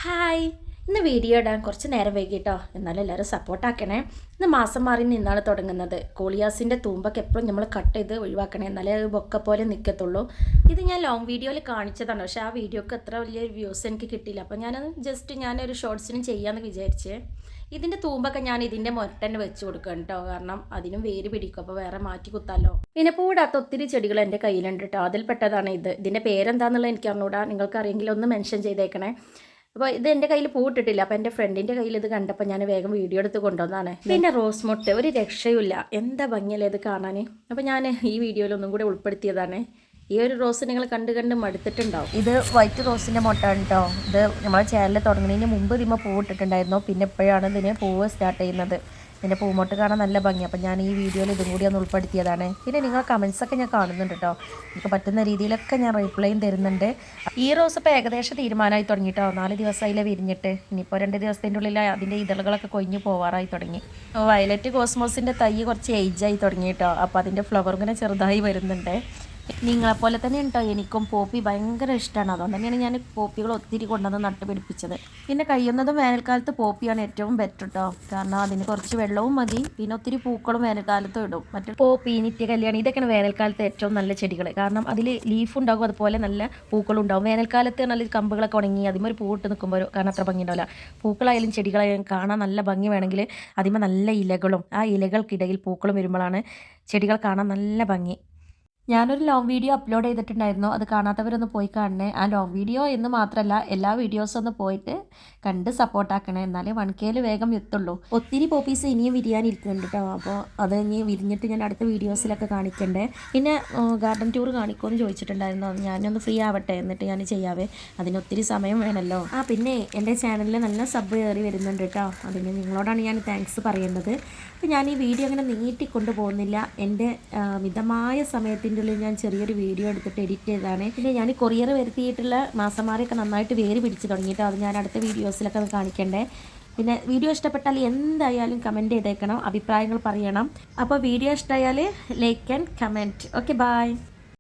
Hi, ഇന്ന് video ഇടാൻ കുറച്ച് നേരം വൈകിട്ടോ. എന്നാലും എല്ലാവരും സപ്പോർട്ടാക്കണേ. ഇന്ന് മാസം മാറി നിന്നാണ് തുടങ്ങുന്നത്. കോളിയാസിൻ്റെ തൂമ്പൊക്കെ എപ്പോഴും നമ്മൾ കട്ട് ചെയ്ത് ഒഴിവാക്കണേ, എന്നാലേ അത് ബൊക്ക പോലെ നിൽക്കത്തുള്ളൂ. ഇത് ഞാൻ ലോങ് വീഡിയോയിൽ കാണിച്ചതാണ്, പക്ഷേ ആ വീഡിയോക്ക് അത്ര വലിയ വ്യൂസ് എനിക്ക് കിട്ടിയില്ല. അപ്പോൾ ഞാനത് ഞാനൊരു ഷോർട്സിനും ചെയ്യാമെന്ന് വിചാരിച്ചേ. ഇതിൻ്റെ തൂമ്പൊക്കെ ഞാൻ ഇതിൻ്റെ മുരട്ടന്നെ വെച്ച് കൊടുക്കണം കേട്ടോ, കാരണം അതിനും വേര് പിടിക്കും. അപ്പോൾ വേറെ മാറ്റി കുത്താമല്ലോ. പിന്നെ പൂടാത്ത ഒത്തിരി ചെടികൾ എൻ്റെ കയ്യിലുണ്ട് കേട്ടോ. അതിൽ പെട്ടതാണ് ഇത്. ഇതിൻ്റെ പേരെന്താണെന്നുള്ളത് എനിക്ക് അറിഞ്ഞൂടാ. നിങ്ങൾക്ക് അറിയെങ്കിൽ ഒന്ന് മെൻഷൻ ചെയ്തേക്കണേ. അപ്പോൾ ഇത് എൻ്റെ കയ്യിൽ പൂട്ടിട്ടില്ല. അപ്പോൾ എൻ്റെ ഫ്രണ്ടിൻ്റെ കയ്യിൽ ഇത് കണ്ടപ്പോൾ ഞാൻ വേഗം വീഡിയോ എടുത്ത് കൊണ്ടുവന്നതാണ്. പിന്നെ റോസ് മൊട്ട് ഒരു രക്ഷയുമില്ല, എന്താ ഭംഗിയല്ലേ ഇത് കാണാൻ. അപ്പോൾ ഞാൻ ഈ വീഡിയോയിൽ ഒന്നും കൂടി ഉൾപ്പെടുത്തിയതാണ്. ഈ ഒരു റോസ് നിങ്ങൾ കണ്ട് മടുത്തിട്ടുണ്ടാവും. ഇത് വൈറ്റ് റോസിൻ്റെ മുട്ടയാണ് കേട്ടോ. ഇത് നമ്മളെ ചാനൽ തുടങ്ങുന്നതിന് മുമ്പ് ഇതിമ്മ പൂവിട്ടിട്ടുണ്ടായിരുന്നു. പിന്നെ ഇപ്പോഴാണ് ഇതിന് പൂവ് സ്റ്റാർട്ട് ചെയ്യുന്നത്. ഇതിൻ്റെ പൂമൊട്ട് കാണാൻ നല്ല ഭംഗി. അപ്പോൾ ഞാൻ ഈ വീഡിയോയിൽ ഇതും കൂടി ഒന്ന് ഉൾപ്പെടുത്തിയതാണ്. പിന്നെ നിങ്ങളെ കമൻസൊക്കെ ഞാൻ കാണുന്നുണ്ട് കേട്ടോ. എനിക്ക് പറ്റുന്ന രീതിയിലൊക്കെ ഞാൻ റിപ്ലൈയും തരുന്നുണ്ട്. ഈ റോസ് ഇപ്പോൾ ഏകദേശം തീരുമാനമായി തുടങ്ങിയിട്ടോ. 4 ദിവസമായില്ലേ വിരിഞ്ഞിട്ട്. ഇനിയിപ്പോൾ 2 ദിവസത്തിൻ്റെ ഉള്ളിൽ അതിൻ്റെ ഇതളുകളൊക്കെ കൊഞ്ഞു പോവാറായി തുടങ്ങി. വയലറ്റ് കോസ്മോസിൻ്റെ തൈ കുറച്ച് ഏജായി തുടങ്ങി കേട്ടോ. അപ്പോൾ അതിൻ്റെ ഫ്ലവർ ഇങ്ങനെ ചെറുതായി വരുന്നുണ്ട്. നിങ്ങളെപ്പോലെ തന്നെ ഉണ്ടോ, എനിക്കും പോപ്പി ഭയങ്കര ഇഷ്ടമാണ്. അതുകൊണ്ട് തന്നെയാണ് ഞാൻ പോപ്പികൾ ഒത്തിരി കൊണ്ടുവന്ന് നട്ടുപിടിപ്പിച്ചത്. പിന്നെ കഴിയുന്നതും വേനൽക്കാലത്ത് പോപ്പിയാണ് ഏറ്റവും ബെറ്റർ കേട്ടോ. കാരണം അതിന് കുറച്ച് വെള്ളവും മതി, പിന്നെ ഒത്തിരി പൂക്കളും വേനൽക്കാലത്ത് ഇടും. മറ്റു പോപ്പി, നിത്യ കല്യാണി, ഇതൊക്കെയാണ് വേനൽക്കാലത്ത് ഏറ്റവും നല്ല ചെടികൾ. കാരണം അതിൽ ലീഫ് ഉണ്ടാകും, അതുപോലെ നല്ല പൂക്കളുണ്ടാവും. വേനൽക്കാലത്ത് നല്ല കമ്പുകളൊക്കെ ഉണങ്ങി അതിമ ഒരു പൂവിട്ട് നിൽക്കുമ്പോൾ കാരണം അത്ര ഭംഗി ഉണ്ടാവില്ല. പൂക്കളായാലും ചെടികളായാലും കാണാൻ നല്ല ഭംഗി വേണമെങ്കിൽ അതിമ നല്ല ഇലകളും ആ ഇലകൾക്കിടയിൽ പൂക്കളും വരുമ്പോഴാണ് ചെടികൾ കാണാൻ നല്ല ഭംഗി. ഞാനൊരു ലോങ് വീഡിയോ അപ്ലോഡ് ചെയ്തിട്ടുണ്ടായിരുന്നു, അത് കാണാത്തവരൊന്ന് പോയി കാണണേ. ആ ലോങ് വീഡിയോ എന്ന് മാത്രമല്ല എല്ലാ വീഡിയോസും ഒന്ന് പോയിട്ട് കണ്ട് സപ്പോർട്ടാക്കണേ, എന്നാലേ 1K വേഗം എത്തുള്ളൂ. ഒത്തിരി പോപ്പീസ് ഇനിയും വിരിയാനിരിക്കുന്നുണ്ട് കേട്ടോ. അപ്പോൾ അത് ഇനി വിരിഞ്ഞിട്ട് ഞാൻ അടുത്ത വീഡിയോസിലൊക്കെ കാണിക്കണ്ടേ. പിന്നെ ഗാർഡൻ ടൂർ കാണിക്കുമെന്ന് ചോദിച്ചിട്ടുണ്ടായിരുന്നു. ഞാനൊന്ന് ഫ്രീ ആവട്ടെ എന്നിട്ട് ഞാൻ ചെയ്യാവേ, അതിന് ഒത്തിരി സമയം വേണമല്ലോ. പിന്നെ എൻ്റെ ചാനലിൽ നല്ല സബ് കയറി വരുന്നുണ്ട് കേട്ടോ. അതിന് നിങ്ങളോടാണ് ഞാൻ താങ്ക്സ് പറയേണ്ടത്. അപ്പോൾ ഞാൻ ഈ വീഡിയോ അങ്ങനെ നീട്ടിക്കൊണ്ടു പോകുന്നില്ല. എൻ്റെ മിതമായ സമയത്തിൻ്റെ ഉള്ളിൽ ഞാൻ ചെറിയൊരു വീഡിയോ എടുത്തിട്ട് എഡിറ്റ് ചെയ്തതാണ്. പിന്നെ ഞാൻ കൊറിയർ വരുത്തിയിട്ടുള്ള മാസന്മാരെയൊക്കെ നന്നായിട്ട് വേര് പിടിച്ച് തുടങ്ങിയിട്ട് അത് ഞാൻ അടുത്ത വീഡിയോസിലൊക്കെ അത് കാണിക്കണ്ടേ. പിന്നെ വീഡിയോ ഇഷ്ടപ്പെട്ടാൽ എന്തായാലും കമൻറ്റ് ചെയ്തേക്കണം, അഭിപ്രായങ്ങൾ പറയണം. അപ്പോൾ വീഡിയോ ഇഷ്ടമായാൽ like and comment. Okay, by.